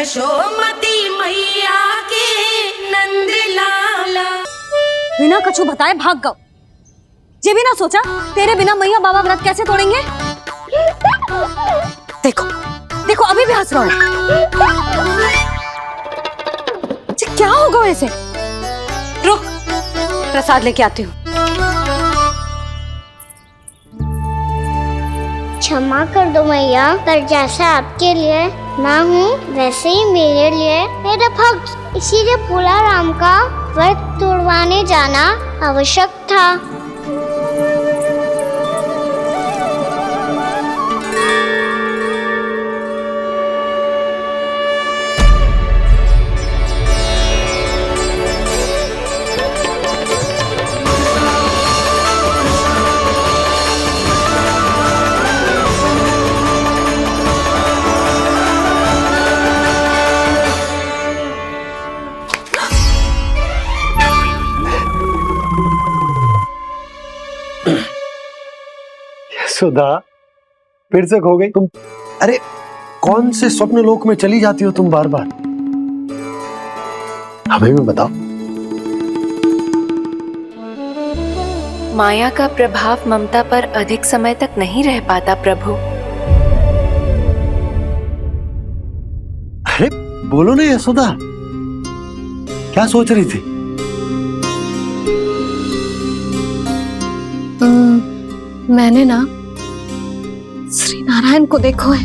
यशोमती मैया के नंद लाला। बिना कछु बताए भाग गओ। ये भी ना सोचा तेरे बिना मैया बाबा व्रत कैसे तोड़ेंगे। देखो देखो अभी भी हंस रहा है। क्या होगा वैसे। रुक प्रसाद लेके आती हूँ। क्षमा कर दो मैया, पर जैसा आपके लिए मैं हूँ वैसे ही मेरे लिए मेरा भक्त, इसीलिए भोला राम का व्रत तोड़वाने जाना आवश्यक था। सुधा फिर से खो गई तुम। अरे कौन से स्वप्न लोक में चली जाती हो तुम बार बार। हमें भी बताओ। माया का प्रभाव ममता पर अधिक समय तक नहीं रह पाता प्रभु। अरे बोलो ना यशोदा, क्या सोच रही थी। मैंने ना श्री नारायण को देखो है।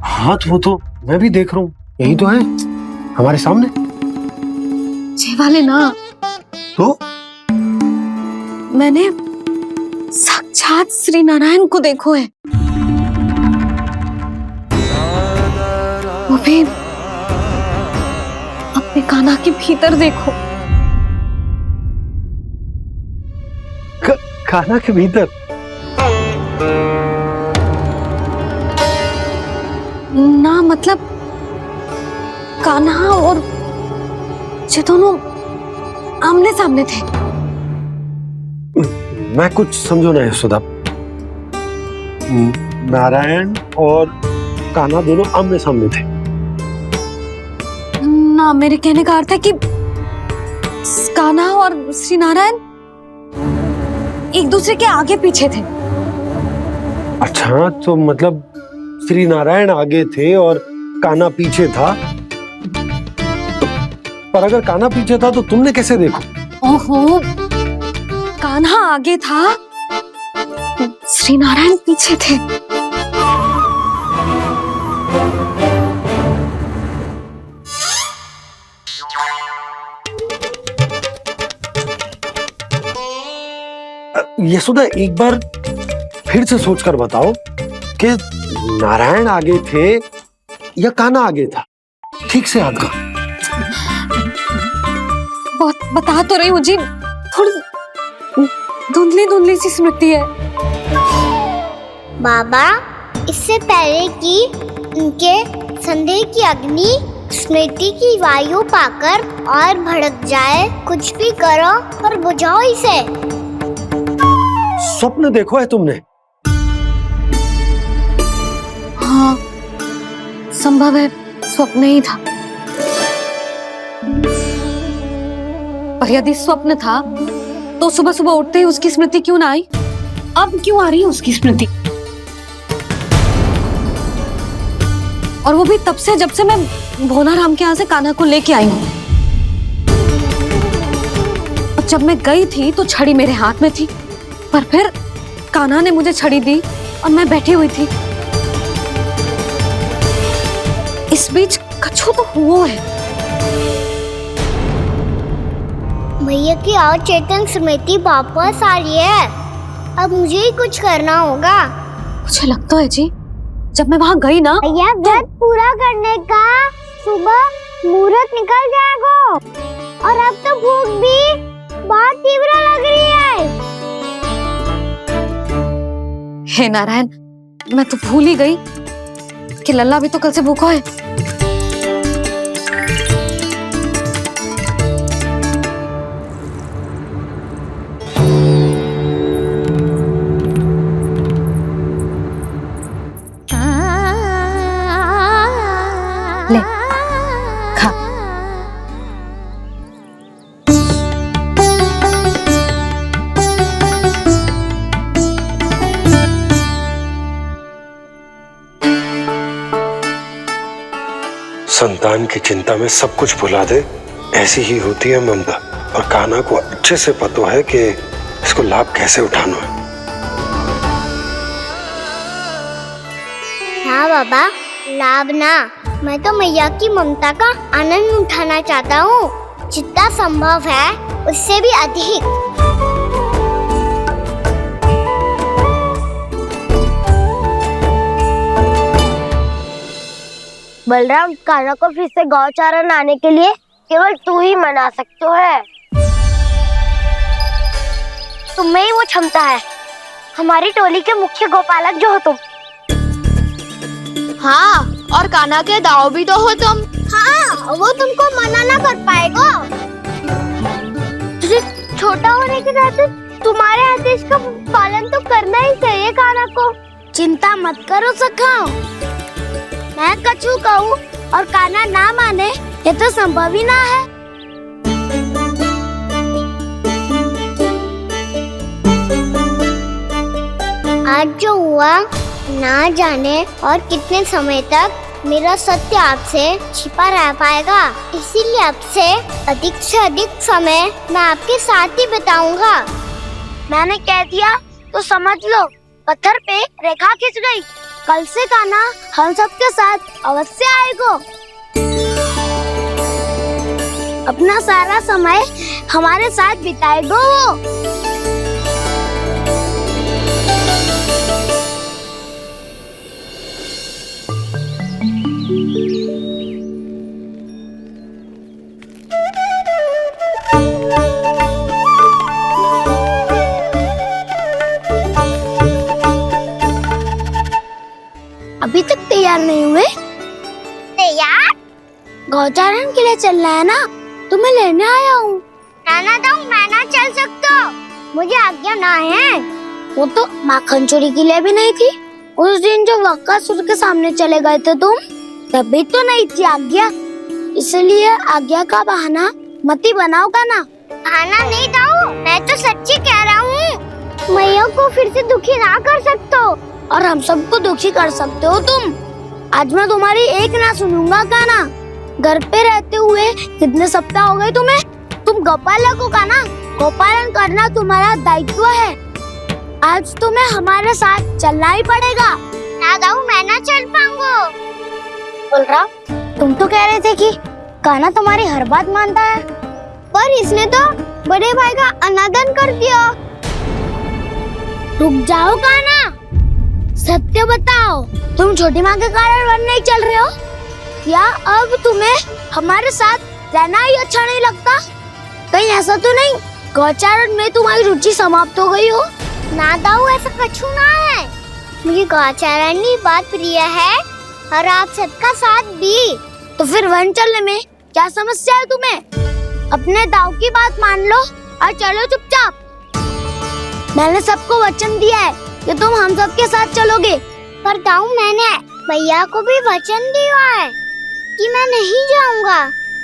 हाँ वो तो मैं भी देख रहा हूँ, यही तो है हमारे सामने। ये वाले ना तो मैंने साक्षात श्री नारायण को देखो है, वो भी अपने कान्हा के भीतर देखो। कान्हा के भीतर? ना मतलब कान्हा और ये दोनों आमने सामने थे। मैं कुछ समझो ना यशोदा। नारायण और कान्हा दोनों आमने सामने थे। ना मेरे कहने का अर्थ है कि कान्हा और श्री नारायण एक दूसरे के आगे पीछे थे। अच्छा तो मतलब श्री नारायण आगे थे और कान्हा पीछे था। पर अगर कान्हा पीछे था तो तुमने कैसे देखो। ओहो, कान्हा आगे था, श्री नारायण पीछे थे। यशोदा एक बार फिर से सोचकर बताओ कि नारायण आगे थे या कान्हा आगे था। ठीक से याद करो। बहुत बता तो रही हूँ जी, थोड़ी धुंधली धुंधली सी स्मृति है। बाबा, इससे पहले कि उनके संदेह की अग्नि स्मृति की वायु पाकर और भड़क जाए, कुछ भी करो और बुझाओ इसे। स्वप्न देखो है तुमने? हाँ संभव है स्वप्न ही था, पर यदि स्वप्न था तो सुबह सुबह उठते ही उसकी स्मृति क्यों ना आई। अब क्यों आ रही है उसकी स्मृति। और वो भी तब से जब से मैं भोला राम के यहाँ से कान्हा को लेके आई हूँ। जब मैं गई थी तो छड़ी मेरे हाथ में थी, पर फिर कान्हा ने मुझे छड़ी दी और मैं बैठी हुई थी। इस बीच कछु तो हुआ है। भैया की अचेतन स्मृति वापस आ रही है। अब मुझे ही कुछ करना होगा। मुझे लगता है जी, जब मैं वहाँ गई ना भैया व्रत पूरा करने का सुबह मुहूर्त निकल जाएगा और अब तो भूख भी बहुत तीव्र लग रही है। हे नारायण, मैं तो भूल ही गई कि लल्ला भी तो कल से भूखा है। ले खा। संतान की चिंता में सब कुछ भुला दे, ऐसी ही होती है ममता। और कान्हा को अच्छे से पता है कि इसको लाभ कैसे उठाना है। हाँ बाबा, लाभ ना, मैं तो मैया की ममता का आनंद उठाना चाहता हूँ, जितना संभव है उससे भी अधिक। बलराम, कान्हा को फिर से गौचारण आने के लिए केवल तू ही मना सकते है। तुम्हें ही वो क्षमता है, हमारी टोली के मुख्य गोपालक जो हो तुम। हाँ, और कान्हा के दाव भी तो हो तुम। हाँ, वो तुमको मना ना कर पाएगा। छोटा होने के नाते तुम्हारे आदेश का पालन तो करना ही चाहिए कान्हा को। चिंता मत करो सखा, मैं कछु कहूँ और कान्हा ना माने, ये तो संभव ही ना है। आज जो हुआ ना जाने और कितने समय तक मेरा सत्य आपसे छिपा रह पाएगा, इसीलिए आपसे अधिक से अधिक समय मैं आपके साथ ही बिताऊंगा। मैंने कह दिया तो समझ लो, पत्थर पे रेखा खींच गई। कल से कान्हा हम सबके साथ अवश्य आएगा। अपना सारा समय हमारे साथ बिताएगा वो। अभी तक तैयार नहीं हुए? तैयार? गौचारण के लिए चलना है ना, तुम्हें लेने आया हूँ। नाना तो मैं ना चल सकता, मुझे आज्ञा ना है। वो तो माखन चोरी के लिए भी नहीं थी। उस दिन जो वक्कासुर के सामने चले गए थे तुम, तभी तो नहीं थी आज्ञा। इसलिए आज्ञा का बहाना मत ही बनाओ ना। बहाना नहीं दाऊ, मैं तो सच्ची कह रहा हूँ। मैया को फिर से दुखी ना कर सकते हो और हम सबको दुखी कर सकते हो तुम। आज मैं तुम्हारी एक ना सुनूंगा कान्हा। घर पे रहते हुए कितने सप्ताह हो गए तुम्हें? तुम गोपालक हो कान्हा, गोपालन करना तुम्हारा दायित्व है। आज तुम्हें हमारे साथ चलना ही पड़ेगा। ना दाऊ, मैं ना चल पाऊंगा। बलराम, तुम तो कह रहे थे कि कान्हा तुम्हारी हर बात मानता है, पर इसने तो बड़े भाई का अनादर कर दिया। रुक जाओ कान्हा, सत्य बताओ, तुम छोटी माँ के कारण वन नहीं चल रहे हो या अब तुम्हें हमारे साथ रहना ही अच्छा नहीं लगता? कहीं ऐसा तो नहीं गौचारण में तुम्हारी रुचि समाप्त हो गई हो? ना दाऊ, ऐसा कछु ना है। मुझे गौचारण की बात प्रिय है और आप सबका साथ भी। तो फिर वन चलने में क्या समस्या है तुम्हें? अपने दाऊ की बात मान लो और चलो चुपचाप। मैंने सबको वचन दिया है कि तुम हम सबके साथ चलोगे। पर दाऊ, मैंने भैया को भी वचन दिया है कि मैं नहीं जाऊंगा।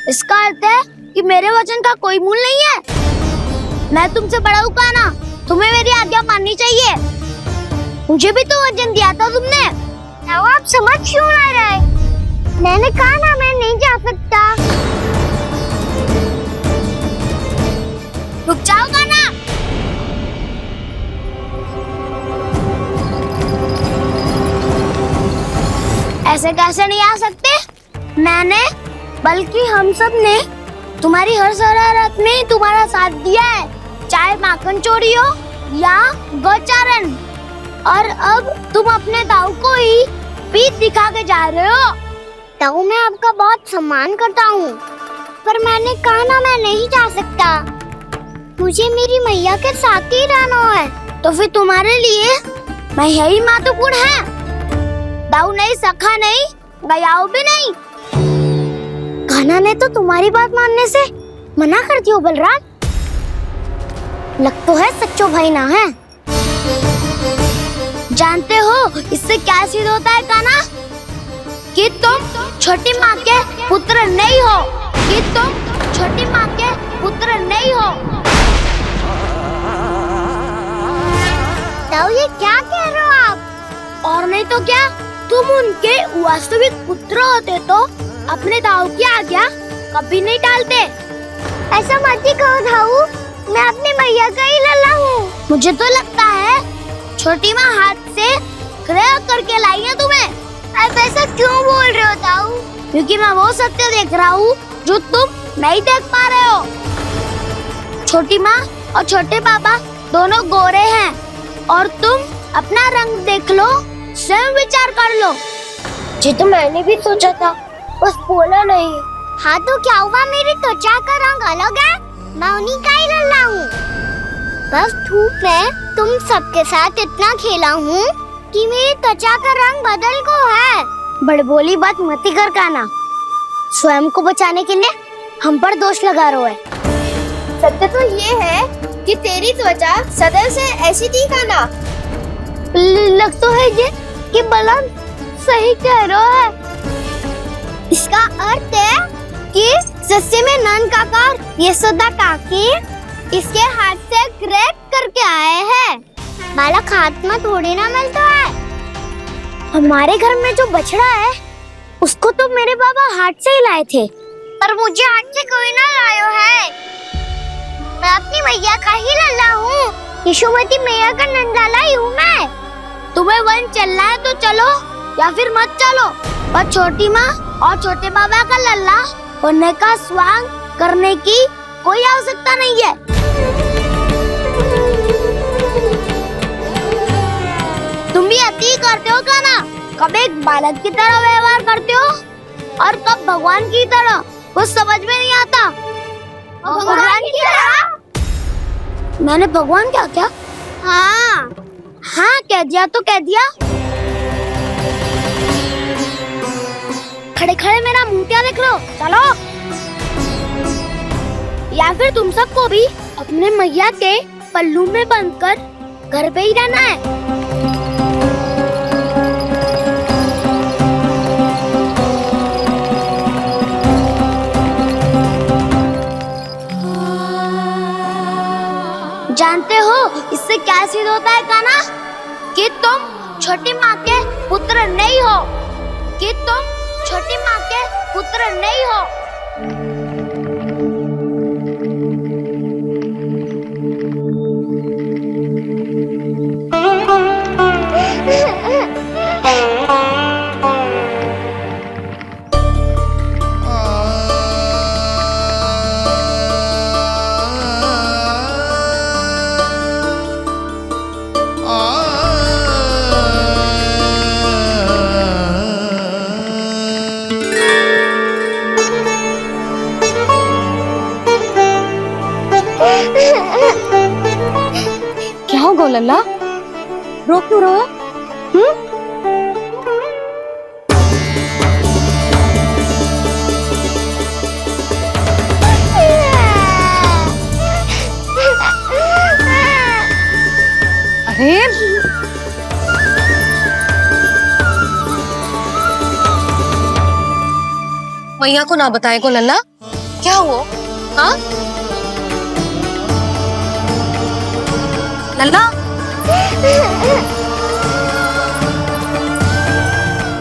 इसका अर्थ है कि मेरे वचन का कोई मूल नहीं है। मैं तुमसे बड़ा हूँ कान्हा, तुम्हें मेरी आज्ञा माननी चाहिए। मुझे भी तो वचन दिया था तुमने। दाऊ, आप समझ क्यों ना रहे? मैंने कहा ना, मैं नहीं जा सकता। रुक जाओ कान्हा। ऐसे कैसे नहीं आ सकते? मैंने बल्कि हम सब ने तुम्हारी हर शरारत में तुम्हारा साथ दिया है, चाहे माखन चोरी हो या गौचारण। और अब तुम अपने दाऊ को ही पीठ दिखा के जा रहे हो। दाऊ, मैं आपका बहुत सम्मान करता हूँ, पर मैंने कहा ना, मैं नहीं जा सकता। मुझे मेरी मैया के साथ ही रहना है। तो फिर तुम्हारे लिए मैं यही महत्वपूर्ण है। दाऊ नहीं, सखा नहीं, गयाऊ भी नहीं। कान्हा ने तो तुम्हारी बात मानने से मना कर दिया बलराम। लग तो है सच्चो भाई ना है। जानते हो इससे क्या सिद्ध होता है कान्हा? कि तुम छोटी माँ के पुत्र नहीं हो, कि तुम छोटी माँ के पुत्र नहीं हो। ताऊ ये क्या कह रहे हो आप? और नहीं तो क्या, तुम उनके वास्तविक पुत्र होते तो अपने ताऊ की आज्ञा कभी नहीं टालते। ऐसा मत ही कहो ताऊ, मैं अपनी मैया का ही लल्ला हूँ। मुझे तो लगता है छोटी माँ हाथ से ग्रह करके लाई है तुम्हें। आप ऐसा क्यों बोल रहे हो ताऊ? क्योंकि मैं वो सत्य देख रहा हूँ जो तुम नहीं देख पा रहे हो। छोटी माँ और छोटे पापा दोनों गोरे हैं और तुम अपना रंग देख लो, स्वयं विचार कर लो। जी तो मैंने भी सोचा था, बस बोला नहीं। हाँ तो क्या हुआ, मेरी त्वचा का रंग अलग है, मैं उन्हीं का ही लल्ला हूँ। बस धूप में तुम सबके साथ इतना खेला हूँ कि मेरी त्वचा का रंग बदल को है। बड़बोली बात मत ही कर काना, स्वयं को बचाने के लिए हम पर दोष लगा रहे है। सत्य तो ये है कि तेरी त्वचा सदैव से ऐसी थी काना। लग तो है ये कि बलम सही कह रहा है। इसका अर्थ है कि सस्य में नन काका यशोदा काकी इसके हाथ से ग्रेट करके आए हैं। बालक हाथ में थोड़ी ना मिलता है। हमारे घर में जो बछड़ा है उसको तो मेरे बाबा हाथ से ही लाए थे, पर मुझे हाथ से कोई ना लायो है। मैं अपनी मैया का ही लल्ला हूँ, यशोमती मैया का नंदाला ही हूँ मैं। तुम्हें वन चलना है तो चलो या फिर मत चलो, पर छोटी माँ और छोटे बाबा का लल्ला होने का स्वांग करने की कोई आवश्यकता नहीं है। तुम भी अति करते हो काना, कब एक बालक की तरह व्यवहार करते हो और कब भगवान की तरह, कुछ समझ में नहीं आता। भगवान की तरह? मैंने भगवान क्या क्या? हाँ हाँ कह दिया तो कह दिया। खड़े खड़े मेरा मुंह क्या देख रहे हो, चलो। या फिर तुम सबको भी अपने मैया के पल्लू में बंधकर घर पे ही रहना है। जानते हो इससे क्या सिद्ध होता है काना? कि तुम छोटी माँ के पुत्र नहीं हो, कि तुम छोटी माँ के पुत्र नहीं हो। क्या हो गो लल्ला, रो क्यों रहे हो? अरे मैया को ना बताए को लल्ला, क्या हुआ? हाँ लल्ला,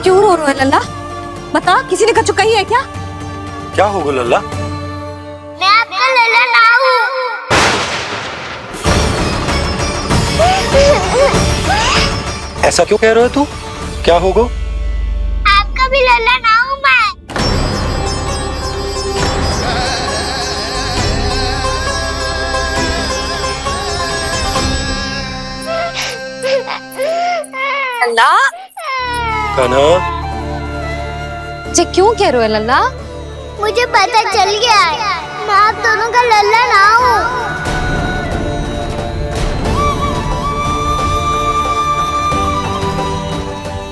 क्यों रो रहे हो लल्ला? बता, किसी ने कछु कही है क्या? क्या होगा लल्ला? मैं आपका लल्ला ना हूँ। ऐसा क्यों कह रहे हो तू? क्या होगा? आपका भी लल्ला ना हूँ मैं। लल्ला, कान्हा, जे क्यों कह रहे हो लल्ला? मुझे पता चल गया है, मैं आप दोनों का लल्ला ना हूँ।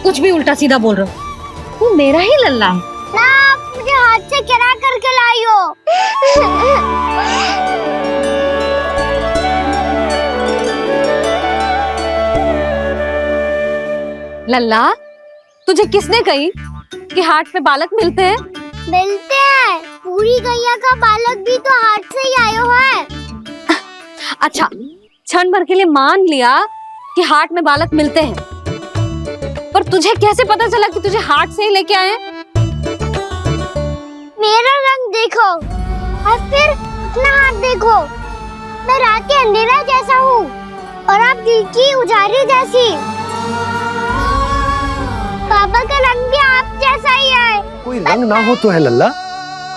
कुछ भी उल्टा सीधा बोल रहे हो, तू मेरा ही लल्ला है। ना आप मुझे हाथ से गिरा करके लाई हो। लल्ला, तुझे किसने कही कि हाट पे बालक मिलते हैं? मिलते हैं। पूरी गैया का बालक भी तो हाट से ही आयो है। अच्छा, क्षण भर के लिए मान लिया कि हाट में बालक मिलते हैं, पर तुझे कैसे पता चला कि तुझे हाट से ही लेके आए हैं? मेरा रंग देखो और फिर अपना हाथ देखो। मैं रात के अंधेरा जैसा हूँ और आप दिल की उजाली जैसी। पापा का रंग भी आप जैसा ही है। कोई रंग ना हो तो है लल्ला।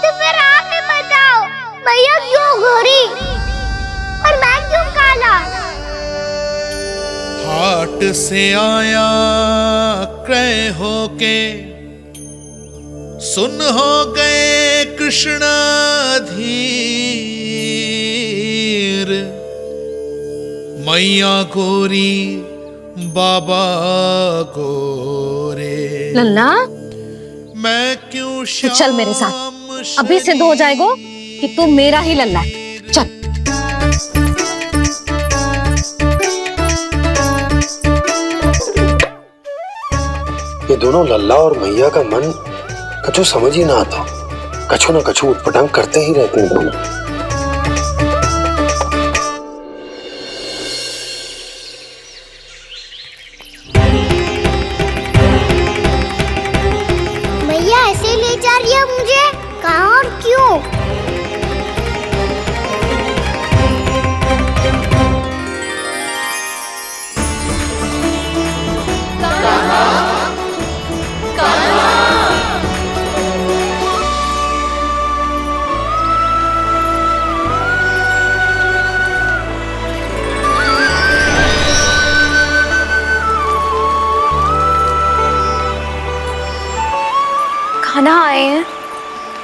तो फिर आप ही बताओ, भैया क्यों गोरी और मैं क्यों काला? हाट से आया क्रय होके, सुन हो गए कृष्ण धीर। मैया गोरी बाबा गोरे, लल्ला, मैं क्यों तू चल मेरे साथ। अभी सिद्ध हो जाएगा कि तू मेरा ही लल्ला है। चल। ये दोनों लल्ला और मैया का मन कछु समझ ही ना आता। कछु न कछु उटपटांग करते ही रहते हैं दोनों। भैया ऐसे ले जा रही है मुझे, कहाँ और क्यों? खाना आए हैं,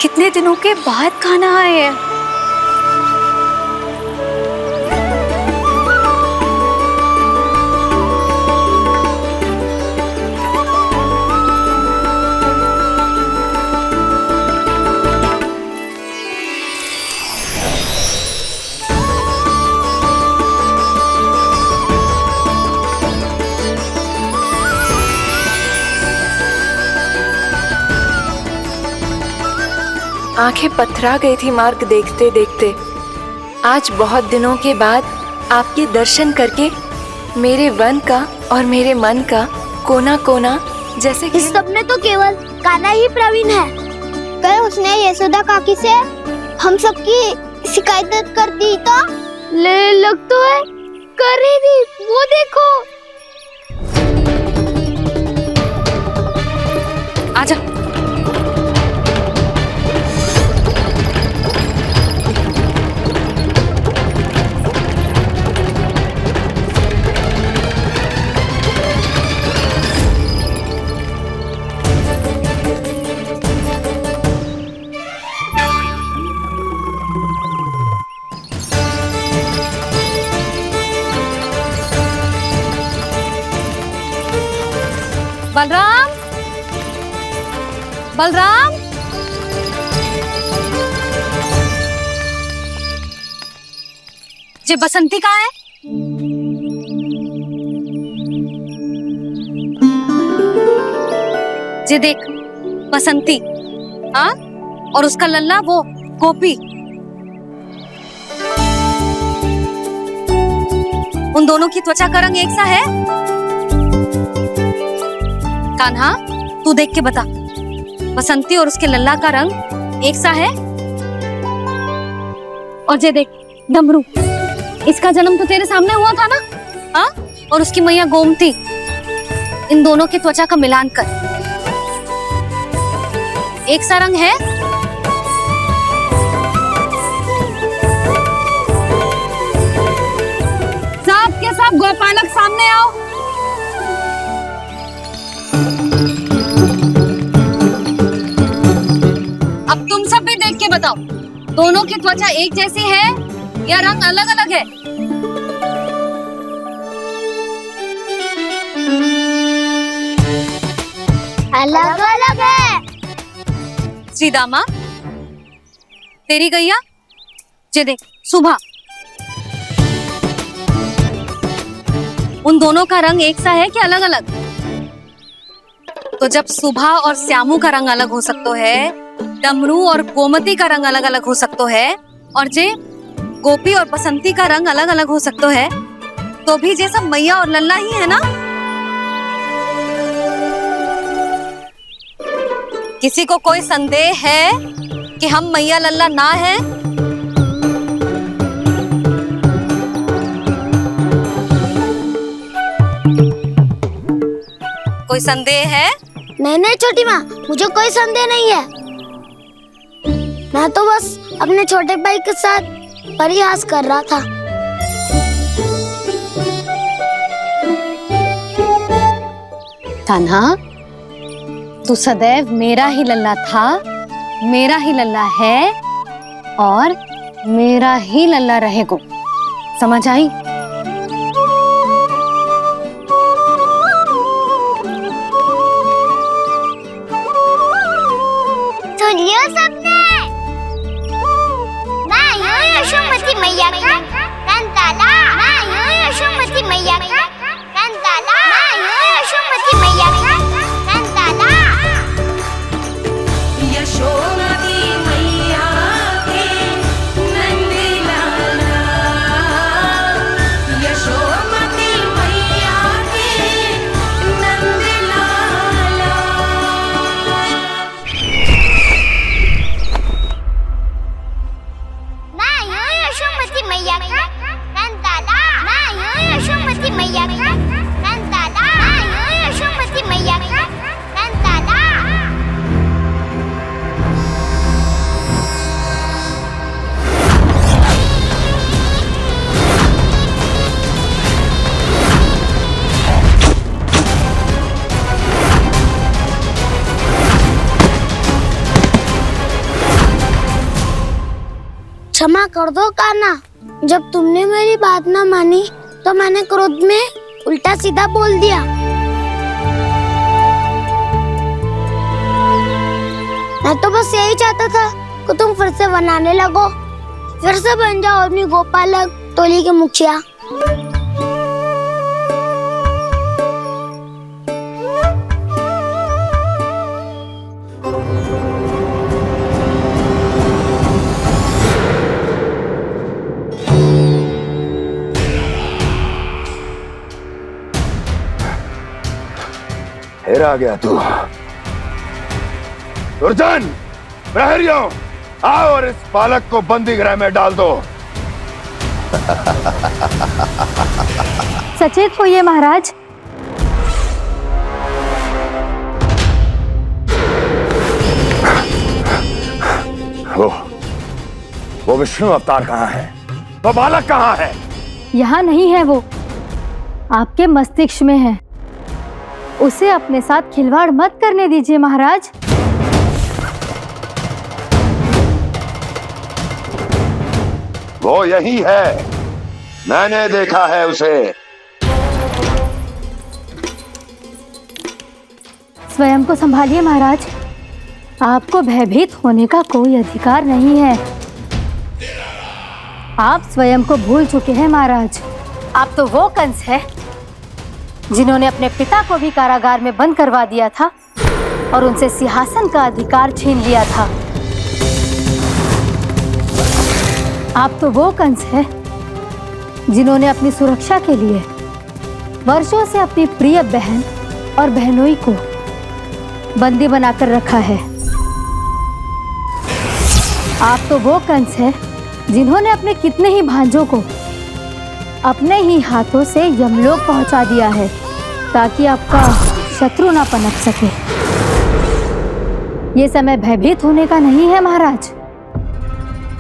कितने दिनों के बाद खाना आए हैं। आंखें पथरा गई थी मार्ग देखते देखते। आज बहुत दिनों के बाद आपके दर्शन करके मेरे वन का और मेरे मन का कोना कोना जैसे कि इस सब में तो केवल कान्हा ही प्रवीण है। कल उसने यशोदा काकी से हम सबकी शिकायत कर दी तो ले लग तो है कर रही थी, वो देखो। आजा। बलराम, बलराम, ये बसंती कहाँ है? ये देख, बसंती, हाँ, और उसका लल्ला वो गोपी। उन दोनों की त्वचा का रंग एक सा है? कान्हा, तू देख के बता, बसंती और उसके लल्ला का रंग एक सा है? और ये देख, डमरू, इसका जन्म तो तेरे सामने हुआ था ना? हाँ, और उसकी मैया गोमती, इन दोनों की त्वचा का मिलान कर एक सा रंग है? सब के सब गोपालक सामने आओ। अब तुम सब भी देख के बताओ, दोनों की त्वचा एक जैसी है या रंग अलग अलग है? अलग अलग है। श्रीदामा, तेरी गैया, ये देख, सुबह, उन दोनों का रंग एक सा है कि अलग अलग? तो जब सुभा और श्यामू का रंग अलग हो सकतो है, डमरू और गोमती का रंग अलग अलग हो सकतो है, और जे गोपी और बसंती का रंग अलग अलग हो सकतो है, तो भी जे सब मैया और लल्ला ही है ना। किसी को कोई संदेह है कि हम मैया लल्ला ना हैं? कोई संदेह है? नहीं नहीं छोटी माँ, मुझे कोई संदेह नहीं है। मैं तो बस अपने छोटे भाई के साथ परिहास कर रहा था। कान्हा, तू सदैव मेरा ही लल्ला था, मेरा ही लल्ला है और मेरा ही लल्ला रहेगो। समझ आई? सुन लियो सबने, मैं हूँ यशोमती मैया का कंताला, मैं हूँ यशोमती मैया का कंताला, मैं हूँ यशोमती मैया का कंताला। यशोमती मैया के नंद लाला, यशोमती मैया के नंद लाला। मैं हूँ यशोमती मैया का कंताला, मैं हूँ यशोमती मैया का कंताला, मैं हूँ यशोमती मैया का कंताला। क्षमा कर दो कान्हा, जब तुमने मेरी बात ना मानी तो मैंने क्रोध में उल्टा सीधा बोल दिया। मैं तो बस यही चाहता था कि तुम फिर से बनाने लगो, फिर से बन जाओ अपनी गोपालक टोली के मुखिया। फिर आ गया तू। दुर्जन, प्रहरियों, आओ और इस बालक को बंदी गृह में डाल दो। सचेत होइए महाराज। वो विष्णु अवतार कहाँ है? वो बालक कहाँ है? यहाँ नहीं है, वो आपके मस्तिष्क में है। उसे अपने साथ खिलवाड़ मत करने दीजिए महाराज। वो यही है, मैंने देखा है उसे। स्वयं को संभालिए महाराज, आपको भयभीत होने का कोई अधिकार नहीं है। आप स्वयं को भूल चुके हैं महाराज। आप तो वो कंस है जिन्होंने अपने पिता को भी कारागार में बंद करवा दिया था और उनसे सिंहासन का अधिकार छीन लिया था। आप तो वो कंस है जिन्होंने अपनी सुरक्षा के लिए वर्षों से अपनी प्रिय बहन और बहनोई को बंदी बनाकर रखा है। आप तो वो कंस है जिन्होंने अपने कितने ही भांजों को अपने ही हाथों से यमलोक पहुंचा दिया है ताकि आपका शत्रु ना पनप सके। ये समय भयभीत होने का नहीं है महाराज,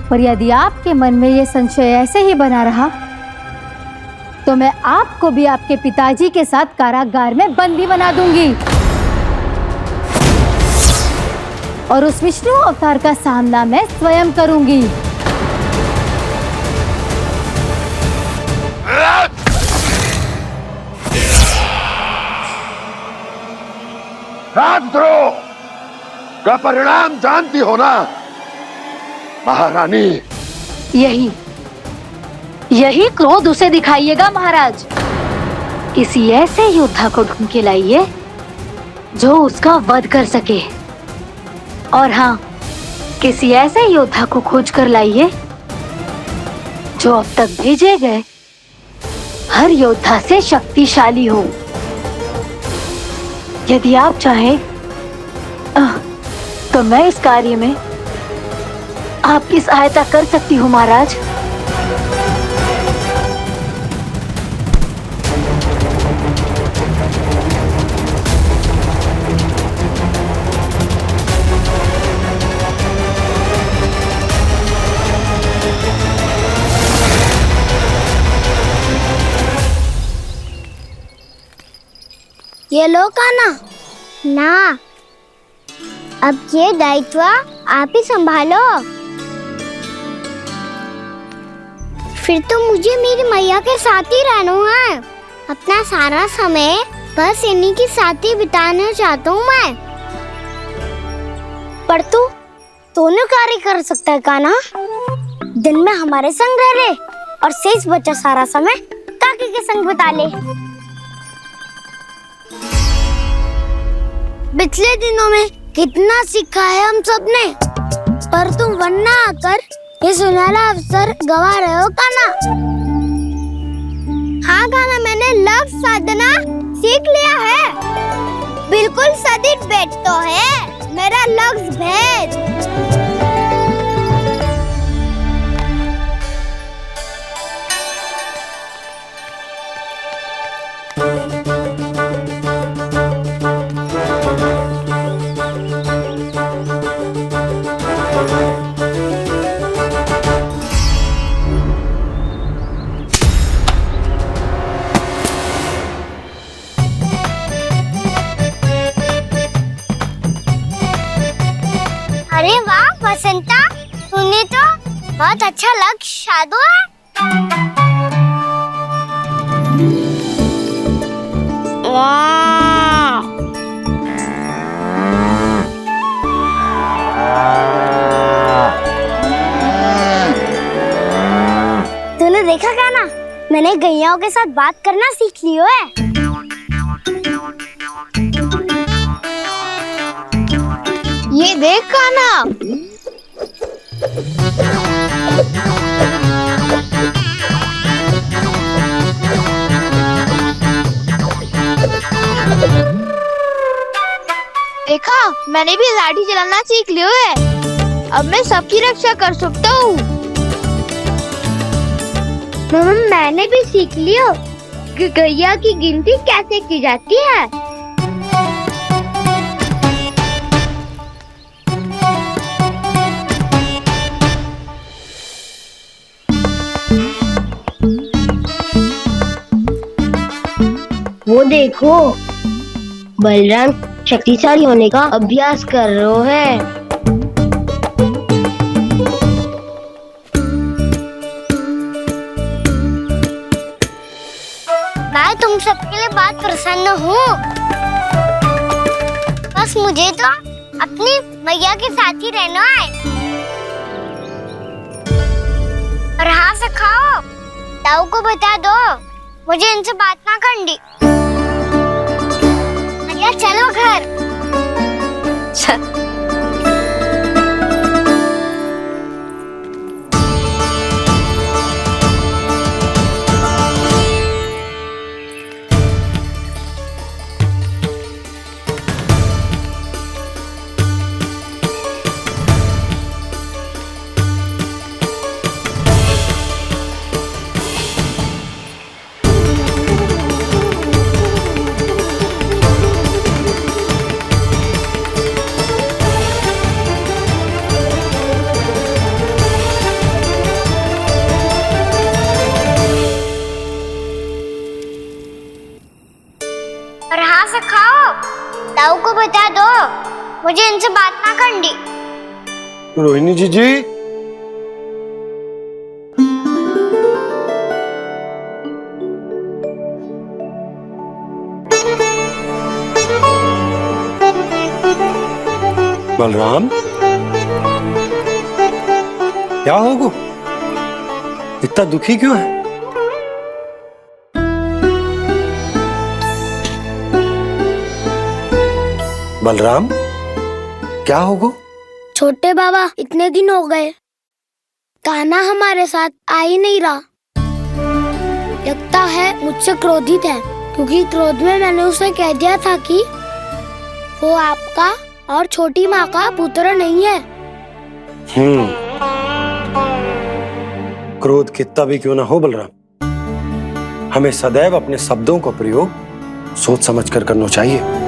पर यदि आपके मन में ये संशय ऐसे ही बना रहा तो मैं आपको भी आपके पिताजी के साथ कारागार में बंदी बना दूंगी और उस विष्णु अवतार का सामना मैं स्वयं करूंगी। राजद्रोह का परिणाम जानती हो ना महारानी? यही क्रोध उसे दिखाइएगा महाराज। किसी ऐसे योद्धा को ढूंढ के लाइए जो उसका वध कर सके। और हाँ, किसी ऐसे योद्धा को खोज कर लाइए जो अब तक भेजे गए हर योद्धा से शक्तिशाली हो। यदि आप चाहें तो मैं इस कार्य में आपकी सहायता कर सकती हूँ महाराज। ये लो कान्हा। ना, अब ये दायित्व आप ही संभालो। फिर तो मुझे मेरी मैया के साथ ही रहना है। अपना सारा समय बस इन्हीं के साथ ही बिताना चाहता हूँ मैं। पर तू दोनों कार्य कर सकता है कान्हा। दिन में हमारे संग रह ले और शेष बचा सारा समय काकी के संग बिता ले। पिछले दिनों में कितना सीखा है हम सबने, पर तुम वरना आकर ये सुनहरा अवसर गवा रहे हो कान्हा। हाँ कान्हा, मैंने लक्ष्य साधना सीख लिया है। बिल्कुल सदित भेद तो है मेरा लक्ष्य भेद। अरे वाह बसंता, तूने तो बहुत अच्छा लक्ष्य साधा है। वाह, तूने देखा कान्हा, मैंने गैयाओं के साथ बात करना सीख लियो है। ये देख कान्हा, देखा, मैंने भी लाठी चलाना सीख लियो है। अब मैं सबकी रक्षा कर सकता हूँ। मैंने भी सीख लियो कि गैया की गिनती कैसे की जाती है। वो देखो, बलराम शक्तिशाली होने का अभ्यास कर रहे हैं। मैं तुम सबके लिए बहुत प्रसन्न हूँ। बस मुझे तो अपनी मैया के साथ ही रहना है। और हाँ से खाओ, ताऊ को बता दो मुझे इनसे बात ना करनी। मैया चलो घर। और हाँ से खाओ, ताऊ को बता दो मुझे इनसे बात ना करनी। रोहिणी जी बलराम, क्या होगा? इतना दुखी क्यों है? बलराम, क्या होगा? छोटे बाबा, इतने दिन हो गए कान्हा हमारे साथ आ ही नहीं रहा। लगता है मुझसे क्रोधित है, क्योंकि क्रोध में मैंने उसे कह दिया था कि वो आपका और छोटी माँ का पुत्र नहीं है। क्रोध कितना भी क्यों ना हो बलराम, हमें सदैव अपने शब्दों का प्रयोग सोच समझ कर करना चाहिए।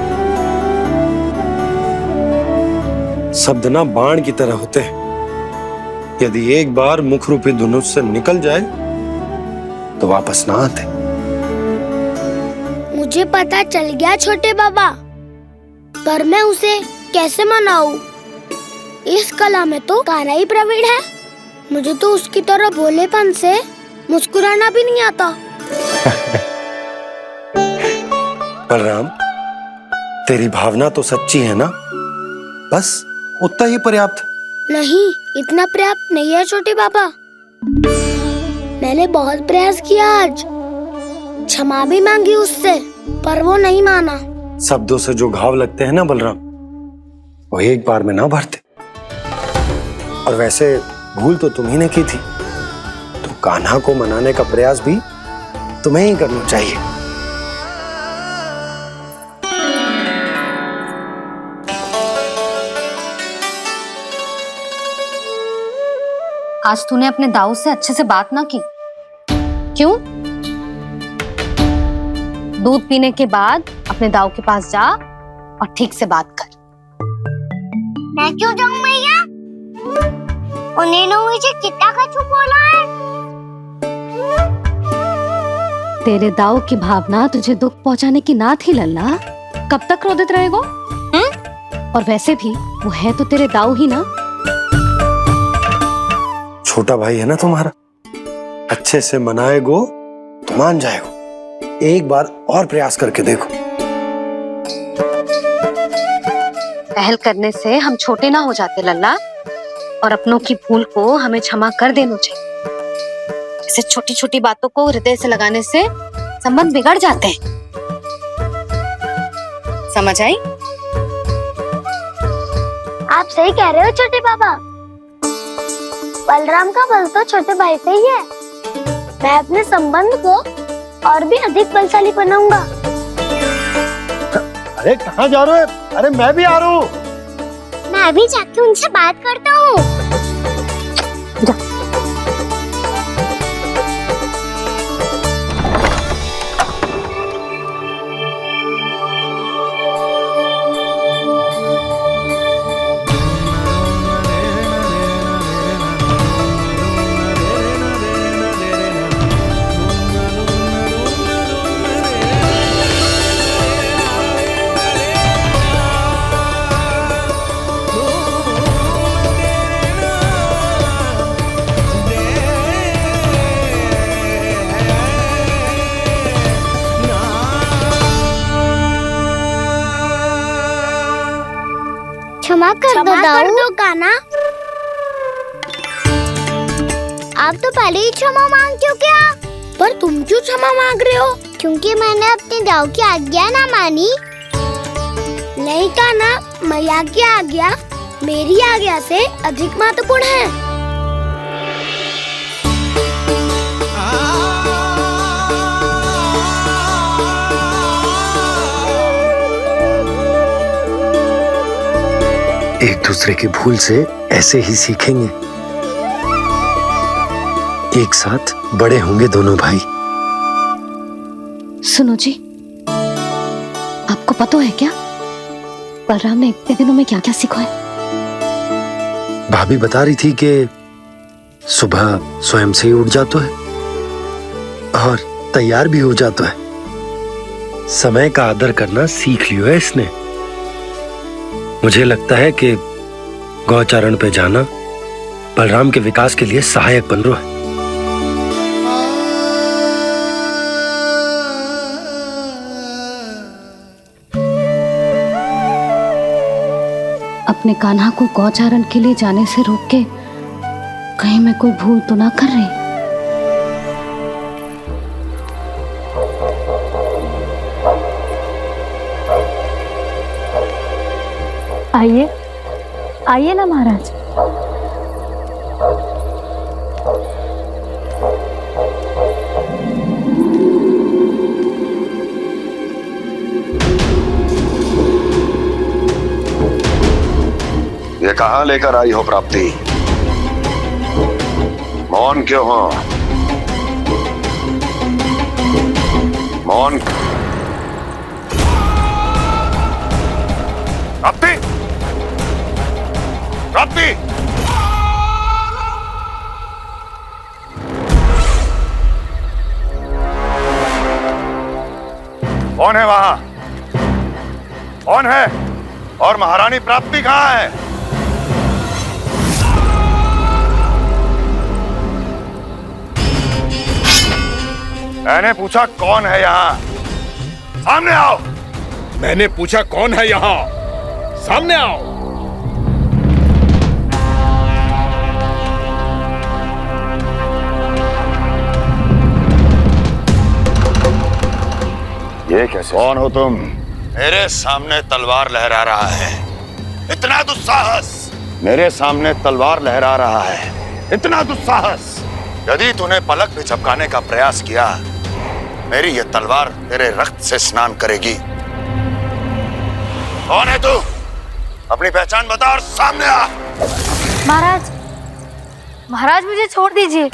शब्द ना बाण की तरह होते हैं, यदि एक बार मुख रूपी धनुष से निकल जाए तो वापस ना आते। मुझे पता चल गया छोटे बाबा, पर मैं उसे कैसे मनाऊं? इस कला में तो कान्हा ही प्रवीण है। मुझे तो उसकी तरह भोलेपन से मुस्कुराना भी नहीं आता। बलराम, तेरी भावना तो सच्ची है ना, बस उतना ही पर्याप्त। नहीं, इतना पर्याप्त नहीं है छोटे बाबा। मैंने बहुत प्रयास किया आज, क्षमा भी मांगी उससे, पर वो नहीं माना। शब्दों से जो घाव लगते हैं ना बलराम, वो एक बार में ना भरते। और वैसे भूल तो तुम्ही ने की थी, तो कान्हा को मनाने का प्रयास भी तुम्हें ही करना चाहिए। आज तूने अपने दाऊ से अच्छे से बात ना की, क्यों? दूध पीने के बाद अपने दाऊ के पास जा और ठीक से बात कर। मैं क्यों जाऊं भैया? उन्होंने मुझे कितना कछु बोला है। तेरे दाऊ की भावना तुझे दुख पहुंचाने की ना थी लल्ला, कब तक क्रोधित रहेगो? और वैसे भी वो है तो तेरे दाऊ ही ना। छोटा भाई है ना तुम्हारा, अच्छे से मनाएगो तो मान जाएगो। एक बार और प्रयास करके देखो। पहल करने से हम छोटे ना हो जाते लल्ला, और अपनों की भूल को हमें क्षमा कर देना चाहिए। ऐसे छोटी छोटी बातों को हृदय से लगाने से संबंध बिगड़ जाते हैं। समझ आई? आप सही कह रहे हो छोटे बाबा। बलराम का बल तो छोटे भाई से ही है। मैं अपने संबंध को और भी अधिक बलशाली बनाऊंगा। अरे कहाँ जा रहे हो? अरे मैं भी आ रहा हूँ। मैं भी जाके उनसे बात करता हूँ। क्षमा कर दो कान्हा। आप तो पहले ही क्षमा मांगते हो क्या? पर तुम क्यों क्षमा मांग रहे हो? क्योंकि मैंने अपने दाऊ की आज्ञा ना मानी। नहीं कान्हा, मैया की आज्ञा मेरी आज्ञा से अधिक महत्वपूर्ण है। एक दूसरे की भूल से ऐसे ही सीखेंगे। एक साथ बड़े होंगे दोनों भाई। सुनो जी, आपको पता है क्या बलराम ने इतने दिनों में क्या क्या सीखा है? भाभी बता रही थी कि सुबह स्वयं से ही उठ जाता है और तैयार भी हो जाता है। समय का आदर करना सीख लियो है इसने। मुझे लगता है कि गौचारण पे जाना बलराम के विकास के लिए सहायक बन रहा है। अपने कान्हा को गौचारण के लिए जाने से रोक के कहीं मैं कोई भूल तो ना कर रही? आइए आइए ना महाराज। ये कहाँ लेकर आई हो प्राप्ति? मौन क्यों हो? मौन। प्राप्ति, प्राप्ति, कौन है वहां? कौन है? और महारानी प्राप्ति कहाँ है? मैंने पूछा कौन है यहाँ? सामने आओ। मैंने पूछा कौन है यहाँ? सामने आओ। ये कैसे? कौन हो तुम? मेरे सामने तलवार लहरा रहा है, इतना दुस्साहस! मेरे सामने तलवार लहरा रहा है, इतना दुस्साहस! यदि तूने पलक भी झपकाने का प्रयास किया, मेरी ये तलवार तेरे रक्त से स्नान करेगी। कौन है तू? अपनी पहचान बता और सामने आ। महाराज, महाराज मुझे छोड़ दीजिए।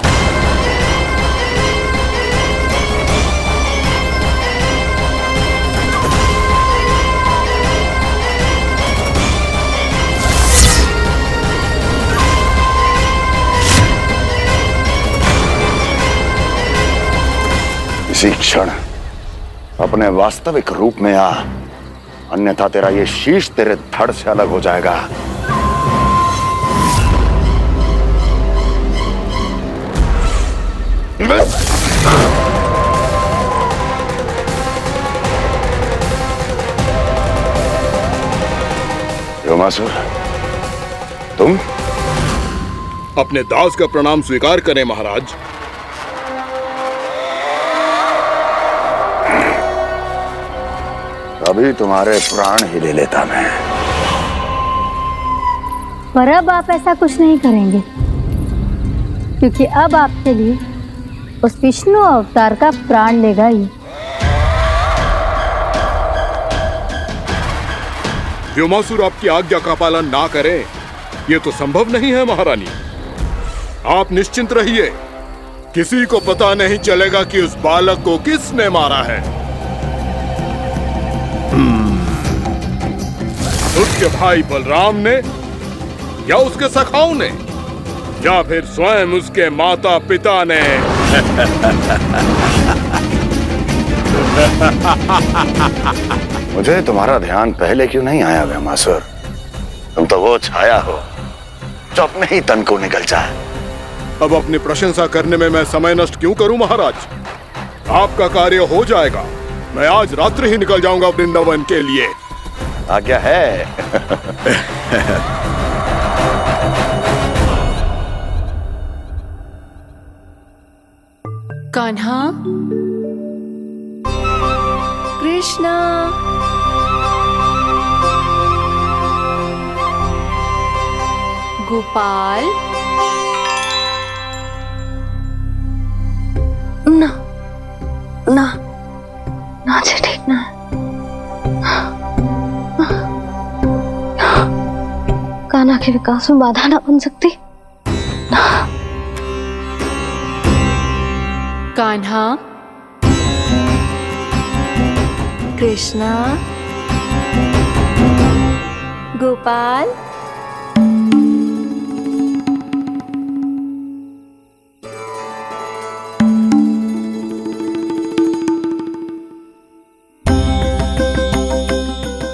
इसी क्षण अपने वास्तविक रूप में आ, अन्यथा तेरा ये शीश तेरे धड़ से अलग हो जाएगा। योमासुर, तुम? अपने दास का प्रणाम स्वीकार करें महाराज। अभी तुम्हारे प्राण ही ले लेता मैं। पर अब आप ऐसा कुछ नहीं करेंगे, क्योंकि अब आपके लिए उस विष्णु अवतार का प्राण लेगा ही। व्योमासुर आपकी आज्ञा का पालन ना करें, यह तो संभव नहीं है महारानी। आप निश्चिंत रहिए, किसी को पता नहीं चलेगा कि उस बालक को किसने मारा है। उसके भाई बलराम ने, या उसके सखाओं ने, या फिर स्वयं उसके माता पिता ने। मुझे तुम्हारा ध्यान पहले क्यों नहीं आया व्योमासुर? तुम तो वो छाया हो जो अपने ही तन को निकल जाए। अब अपनी प्रशंसा करने में मैं समय नष्ट क्यों करूं महाराज? आपका कार्य हो जाएगा। मैं आज रात्रि ही निकल जाऊंगा वृंदावन के लिए। आज्ञा है। कान्हा, कृष्णा, गोपाल, ना ना ना जी, ठीक ना। कान्हा के विकास में बाधा ना बन सकती। कान्हा, कृष्णा, गोपाल,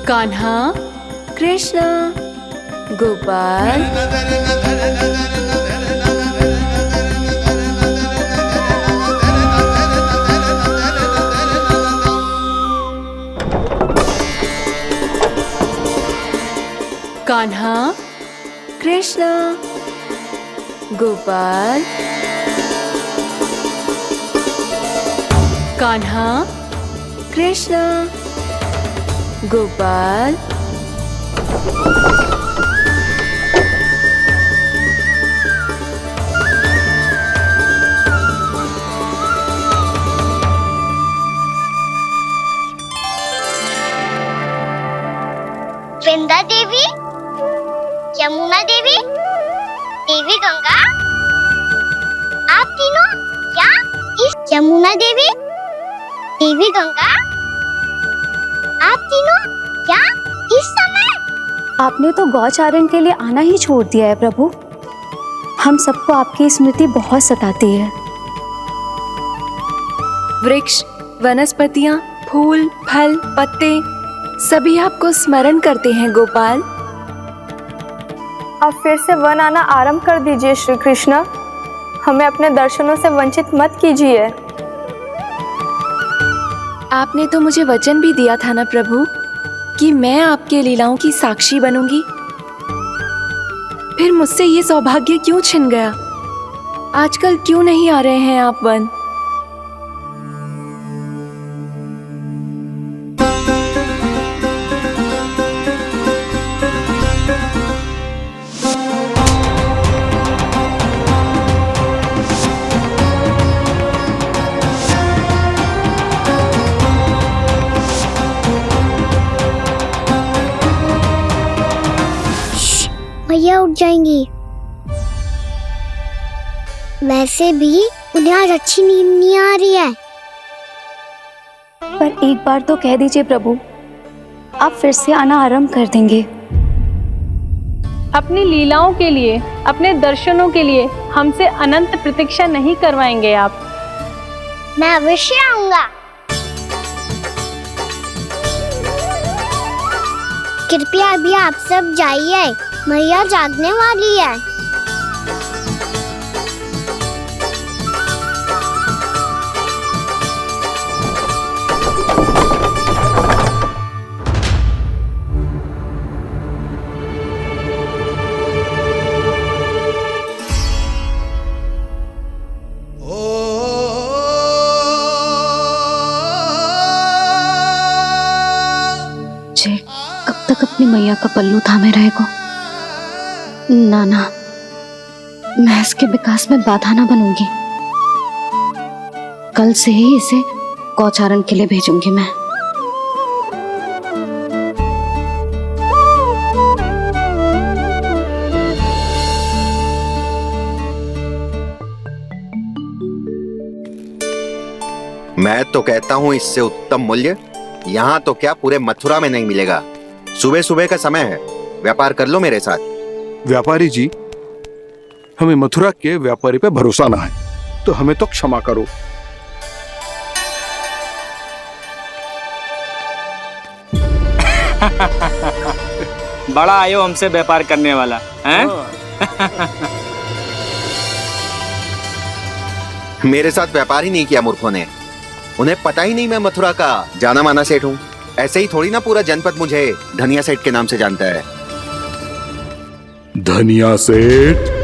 कान्हा, कृष्णा, गोपाल, कान्हा, कृष्णा, गोपाल, कान्हा, कृष्णा, गोपाल। देवी गंगा, आप तीनों क्या इस यमुना देवी, देवी गंगा, आप तीनों क्या इस समय? आपने तो गौचारण के लिए आना ही छोड़ दिया है प्रभु। हम सबको आपकी स्मृति बहुत सताती है। वृक्ष, वनस्पतियाँ, फूल, फल, पत्ते सभी आपको स्मरण करते हैं गोपाल। अब फिर से वन आना आरंभ कर दीजिए श्री कृष्ण। हमें अपने दर्शनों से वंचित मत कीजिए। आपने तो मुझे वचन भी दिया था ना प्रभु कि मैं आपके लीलाओं की साक्षी बनूंगी। फिर मुझसे ये सौभाग्य क्यों छिन गया? आजकल क्यों नहीं आ रहे हैं आप वन? मैया उठ जाएंगी। वैसे भी उन्हें आज अच्छी नींद नहीं आ रही है। पर एक बार तो कह दीजिए प्रभु, आप फिर से आना आरंभ कर देंगे। अपनी लीलाओं के लिए, अपने दर्शनों के लिए हमसे अनंत प्रतीक्षा नहीं करवाएंगे आप। मैं अवश्य आऊंगा। कृपया अभी आप सब जाइए, मैया जागने वाली है। कब तक अपनी मैया का पल्लू थामे रहेगा? ना ना, मैं इसके विकास में बाधा ना बनूंगी। कल से ही इसे गौचारण के लिए भेजूंगी मैं। मैं तो कहता हूँ इससे उत्तम मूल्य यहाँ तो क्या पूरे मथुरा में नहीं मिलेगा। सुबह सुबह का समय है, व्यापार कर लो मेरे साथ। व्यापारी जी, हमें मथुरा के व्यापारी पे भरोसा ना है, तो हमें तो क्षमा करो। बड़ा आयो हमसे व्यापार करने वाला हैं? मेरे साथ व्यापार ही नहीं किया मूर्खों ने। उन्हें पता ही नहीं मैं मथुरा का जाना माना सेठ हूँ। ऐसे ही थोड़ी ना पूरा जनपद मुझे धनिया सेठ के नाम से जानता है। धनिया सेठ?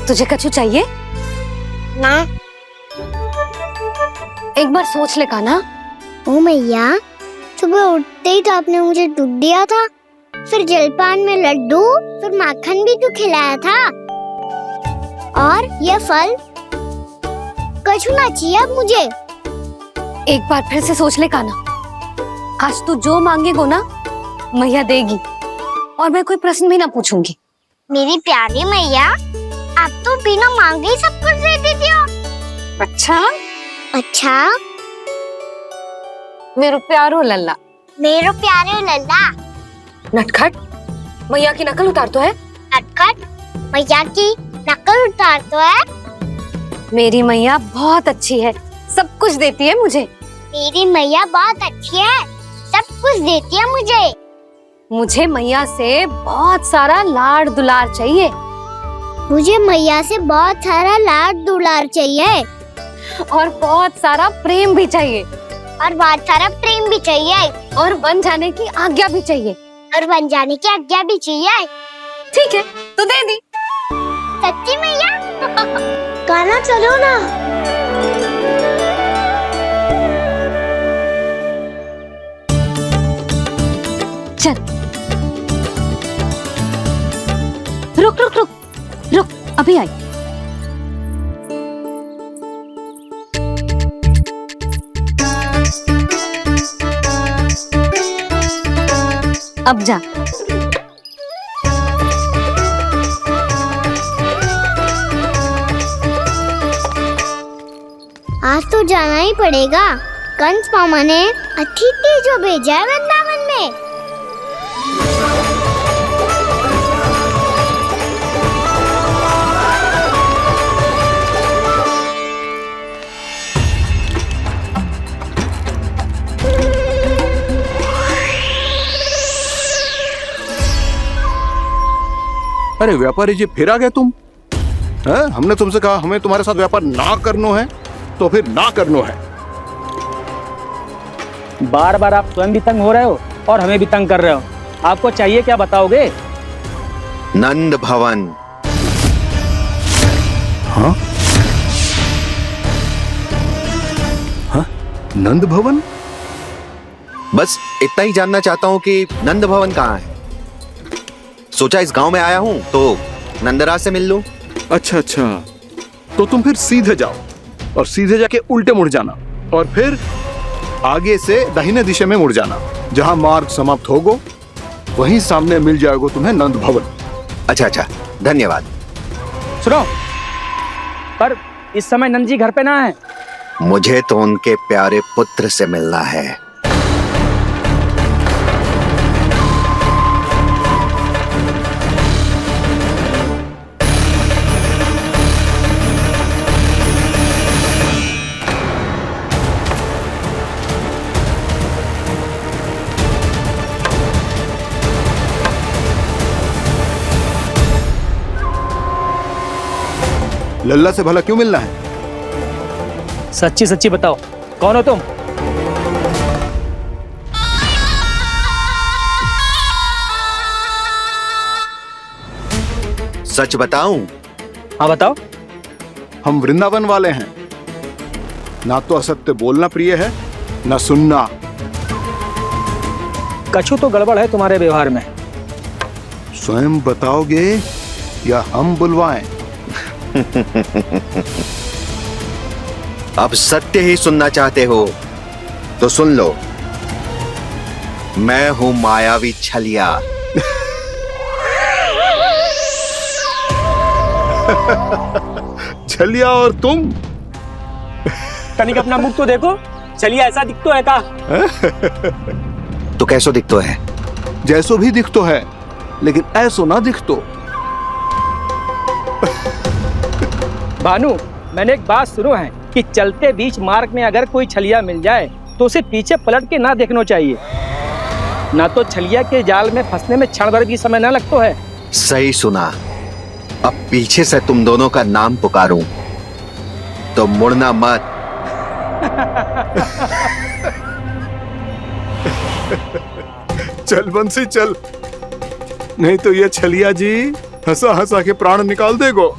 तुझे कछु चाहिए? ना। एक बार सोच ले कान्हा। ओ मैया, सुबह उठते ही तो आपने मुझे दूध दिया था, फिर जलपान में लड्डू, फिर माखन भी तो खिलाया था। और ये फल कछु ना चाहिए अब मुझे। एक बार फिर से सोच ले कान्हा। आज तू जो मांगेगो ना, मैया देगी, और मैं कोई प्रश्न भी ना पूछूंगी। मेरी प्यारी मैया, आप तो बिना मांगे ही सब कुछ दे देती हो। अच्छा अच्छा, मेरो प्यारो लल्ला। मेरो प्यारे लल्ला। नटखट, मैया की नकल उतार तो है। नटखट, मैया की नकल उतार तो है। मेरी मैया बहुत अच्छी है, सब कुछ देती है मुझे। मेरी मैया बहुत अच्छी है, सब कुछ देती है मुझे। मुझे मैया से बहुत सारा लाड़ दुलार चाहिए। मुझे मैया से बहुत सारा लाड दुलार चाहिए। और बहुत सारा प्रेम भी चाहिए, और बहुत सारा प्रेम भी चाहिए, और बन जाने की आज्ञा भी चाहिए। और बन जाने की आज्ञा भी चाहिए। ठीक है, तो दे दी। सच्ची मैया? गाना चलो ना। चल, रुक रुक रुक रुक, अभी आई। अब जा। आज तो जाना ही पड़ेगा। कंस मामा ने अतिथि जो भेजा है वृंदावन में। अरे व्यापारी जी, फिर आ गए तुम? हैं? हमने तुमसे कहा हमें तुम्हारे साथ व्यापार ना करना है, तो फिर ना करना है। बार बार आप स्वयं भी तंग हो रहे हो और हमें भी तंग कर रहे हो। आपको चाहिए क्या, बताओगे? नंद भवन। हाँ? हाँ? नंद भवन? बस इतना ही जानना चाहता हूँ कि नंद भवन कहाँ है। सोचा इस गांव में आया हूँ तो नंदराज से मिल लूं। अच्छा अच्छा, तो तुम फिर सीधे जाओ और सीधे जाके उल्टे मुड़ जाना, और फिर आगे से दाहिने दिशा में मुड़ जाना। जहां मार्ग समाप्त होगो वहीं सामने मिल जाएगा तुम्हें नंद भवन। अच्छा अच्छा, धन्यवाद। सुनो, पर इस समय नंद जी घर पे ना है। मुझे तो उनके प्यारे पुत्र से मिलना है। लल्ला से भला क्यों मिलना है? सच्ची सच्ची बताओ, कौन हो तुम? सच बताऊं? हाँ बताओ। हम वृंदावन वाले हैं। ना तो असत्य बोलना प्रिय है, ना सुनना। कछु तो गड़बड़ है तुम्हारे व्यवहार में। स्वयं बताओगे या हम बुलवाएं? अब सत्य ही सुनना चाहते हो तो सुन लो। मैं हूं मायावी छलिया। छलिया और तुम? तनिक अपना मुख तो देखो, चलिए ऐसा दिख तो है का? तो कैसो दिख तो है? जैसो भी दिख तो है, लेकिन ऐसो ना दिख तो। भानु, मैंने एक बात सुनो है कि चलते बीच मार्ग में अगर कोई छलिया मिल जाए तो उसे पीछे पलट के ना देखना चाहिए, ना तो छलिया के जाल में फंसने में क्षण भर भी समय ना लगता है। सही सुना। अब पीछे से तुम दोनों का नाम पुकारूं तो मुड़ना मत। चल बंसी चल, नहीं तो ये छलिया जी हंसा हंसा के प्राण निकाल देगो।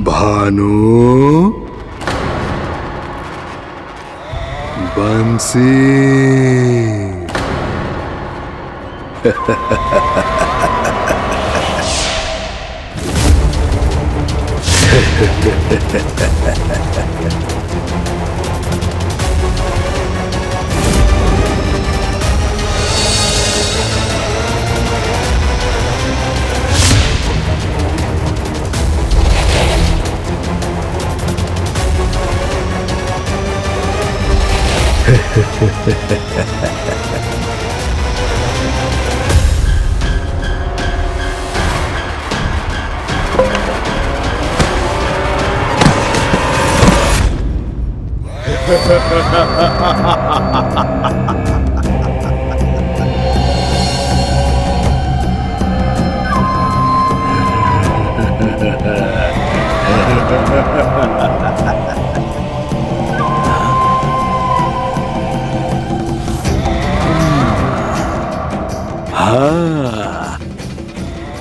भानु, बंसी। हाँ,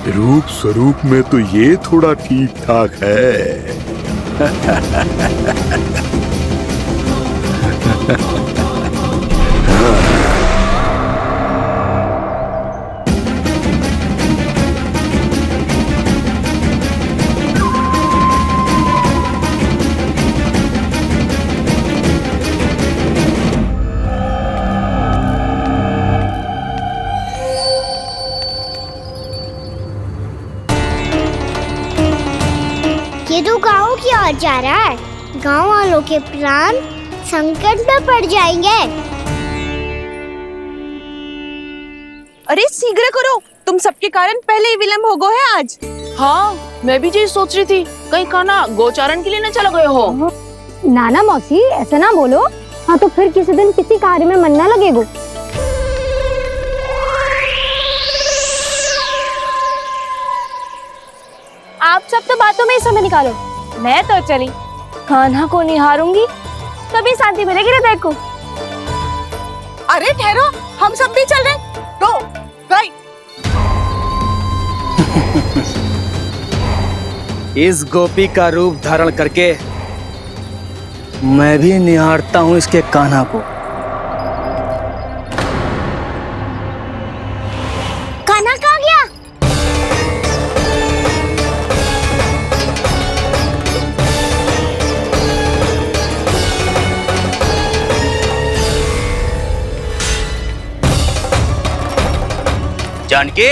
रूप स्वरूप में तो ये थोड़ा ठीक ठाक है। ये तो गाँव की ओर जा रहा है। गाँव वालों के प्राण संकट में पड़ जाएंगे। अरे शीघ्र करो, तुम सबके कारण पहले ही विलम्ब हो गया है आज। हाँ, मैं भी यही सोच रही थी, कहीं खाना गोचारण के लिए न चला गए हो। नाना मौसी ऐसे ना बोलो। हाँ तो फिर किसी दिन किसी कार्य में मन ना लगेगा। आप सब तो बातों में ही समय निकालो। मैं तो चली, कान्हा को निहारूंगी तभी शांति मिलेगी हृदय को। अरे ठहरो, हम सब भी चल रहे। तो गई। इस गोपी का रूप धारण करके मैं भी निहारता हूँ इसके कान्हा को। कान्हा कहाँ गया? जानकी,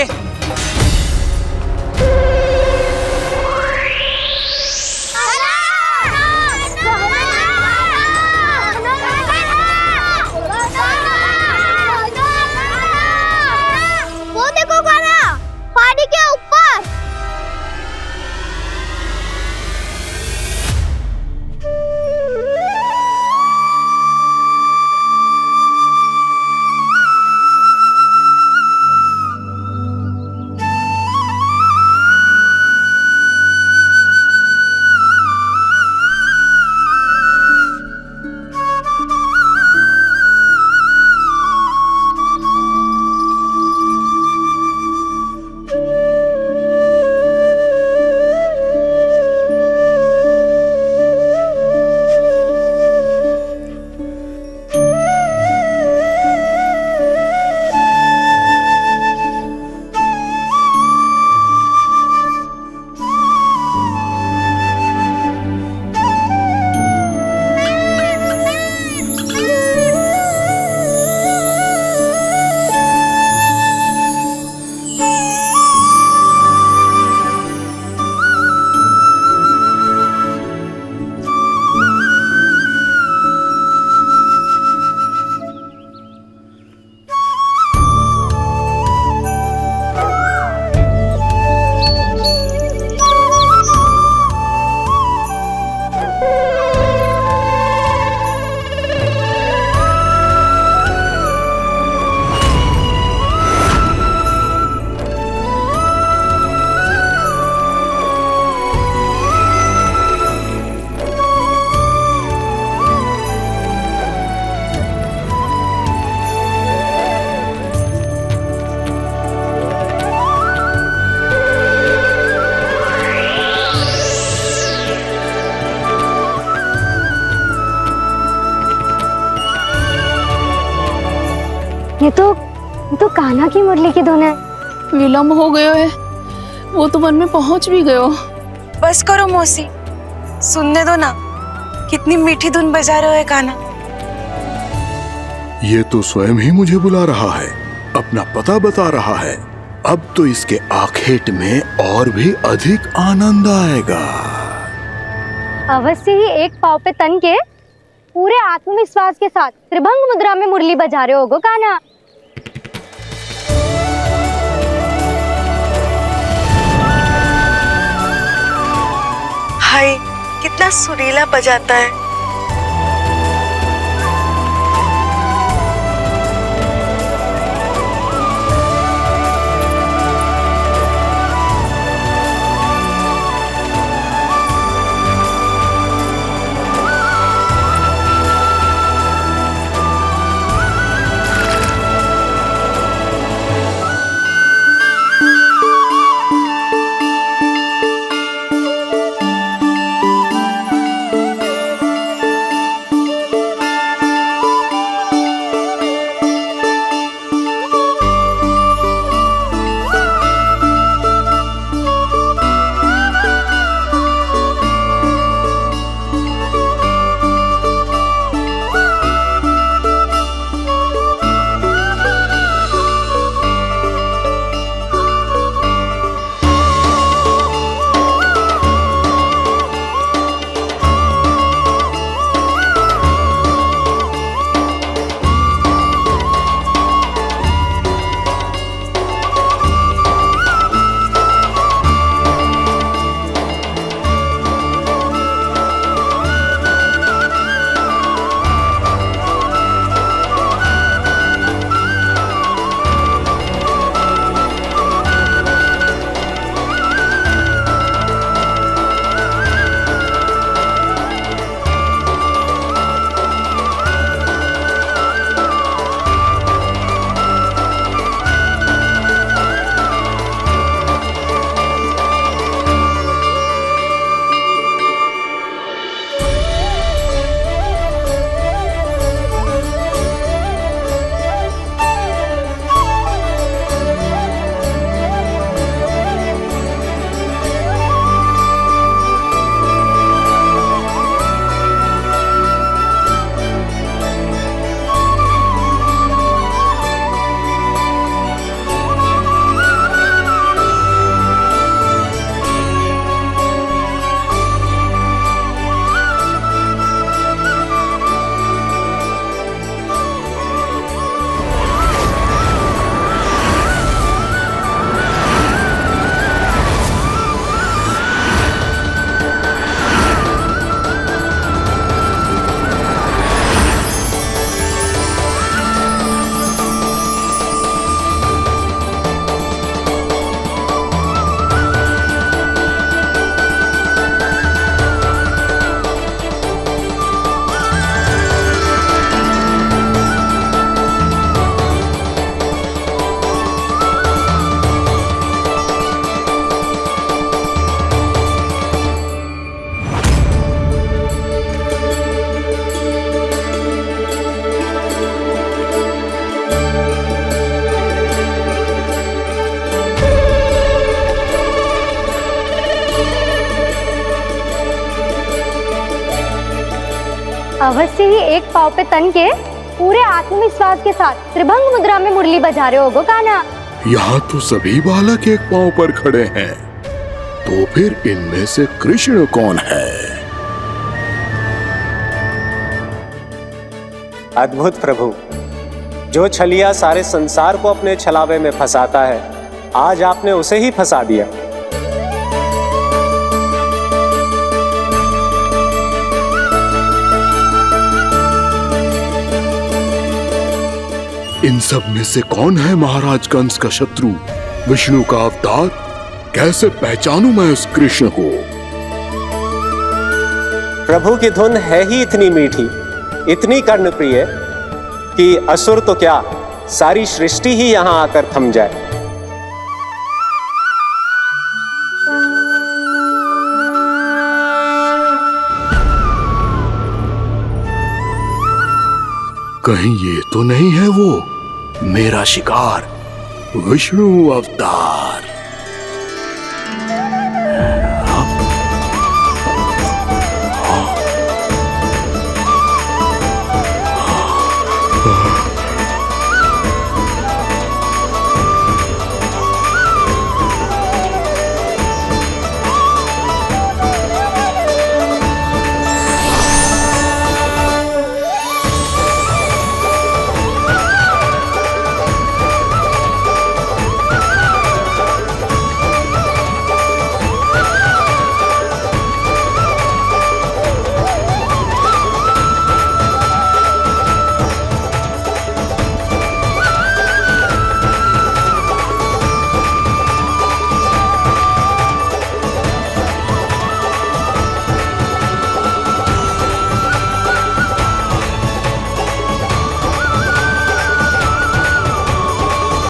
वो देखो कान्हा, पहाड़ी के ऊपर। ये तो कान्हा की मुरली की धुन है। विलम्ब हो गयो है, वो तो वन में पहुंच भी गयो। बस करो मौसी, सुनने दो ना, कितनी मीठी धुन बजा रहे हो कान्हा। ये तो स्वयं ही मुझे बुला रहा है, अपना पता बता रहा है। अब तो इसके आखेट में और भी अधिक आनंद आएगा। अवश्य ही एक पाव पे तन के पूरे आत्मविश्वास के साथ त्रिभंग मुद्रा में मुरली बजा रहे होगो कान्हा। हाय, कितना सुरीला बजाता है। अवश्य ही एक पाव पे तन के पूरे आत्मविश्वास के साथ त्रिभंग मुद्रा में मुरली बजा रहे होगो कान्हा। यहाँ तो सभी बालक एक पांव पर खड़े हैं, तो फिर इनमें से कृष्ण कौन है? अद्भुत प्रभु, जो छलिया सारे संसार को अपने छलावे में फंसाता है, आज आपने उसे ही फंसा दिया। इन सब में से कौन है महाराज कंस का शत्रु, विष्णु का अवतार? कैसे पहचानूं मैं उस कृष्ण को? प्रभु की धुन है ही इतनी मीठी, इतनी कर्णप्रिय कि असुर तो क्या, सारी सृष्टि ही यहां आकर थम जाए। कहीं ये तो नहीं है वो मेरा शिकार, विष्णु अवतार?